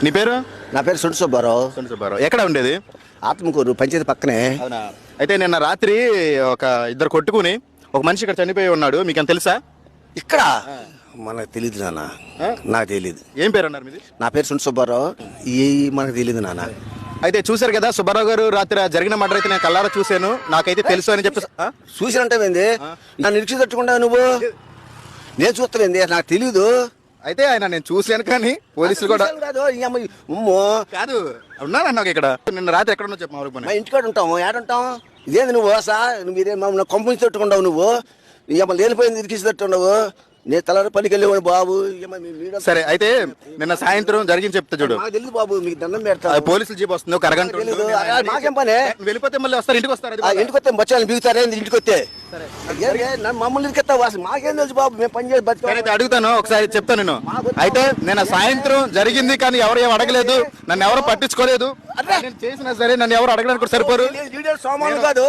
నీ పేరు? నా పేరు సుండు సుబ్బారావు. సుబ్బారావు. ఎక్కడ ఉండేది? ఆత్మకూరు పంచాయతీ పక్కనే. అవునా? అయితే నిన్న రాత్రి ఒక ఇద్దరు కొట్టుకుని ఒక మనిషి ఇక్కడ చనిపోయి ఉన్నాడు, మీకు తెలుసా? ఇక్కడ మనకు తెలియదు నాన్న, నాకు తెలియదు. ఏం పేరు అన్నారు మీది? నా పేరు సుండు సుబ్బారావు. మనకు తెలియదు నాన్న. అయితే చూశారు కదా సుబ్బారావు గారు, రాత్రి జరిగిన మర్డర్ అయితే నేను కల్లారా చూశాను, నాకైతే తెలుసు అని చెప్పి. చూసినంటేంది నన్ను నిరీక్ష తట్టుకుంటావు నువ్వు? నేను చూస్తావేంది, నాకు తెలియదు. అయితే ఆయన నేను చూశాను కానీ పోలీసులు కూడా కాదు ఉన్నాను ఇక్కడ. నిన్న రాత్రి ఎక్కడ ఉన్నా చెప్పు. మా ఇంటికాడ ఉంటాము, ఏడుంటాం. ఇదేంది నువ్వు మీరే మమ్మల్ని కంపెనీ తట్టుకుంటావు నువ్వు, లేనిపోయింది ఇరికిసి తట్టుకుంటావు. నేను తల పనికి వెళ్ళేవాడు బాబు. సరే అయితే నిన్న సాయంత్రం జరిగింది చెప్తా చూడు. నాకు తెలియదు బాబు, మీకు దండం పెడతా. పోలీసులు జీప్ వస్తుంది, ఒక అరగంట మాకేం పనే. వెళ్ళిపోతే మళ్ళీ వస్తారు, ఇంటికి వస్తారు. ఇంటికి వస్తే బచ్చాలను బిగుతారే ఇంటికి వస్తే మమ్మల్ని ఇరికెత్తావు. అసలు మాకేం తెలుసు బాబు, మేము పని చేసి బతికి అడుగుతాను, ఒకసారి చెప్తాను నేను. అయితే నిన్న సాయంత్రం జరిగింది కానీ ఎవరు ఏం అడగలేదు, నన్ను ఎవరు పట్టించుకోలేదు. నేను చేసినా సరే నన్ను ఎవరు అడగడానికి సరిపోరు. సోమాలు కాదు.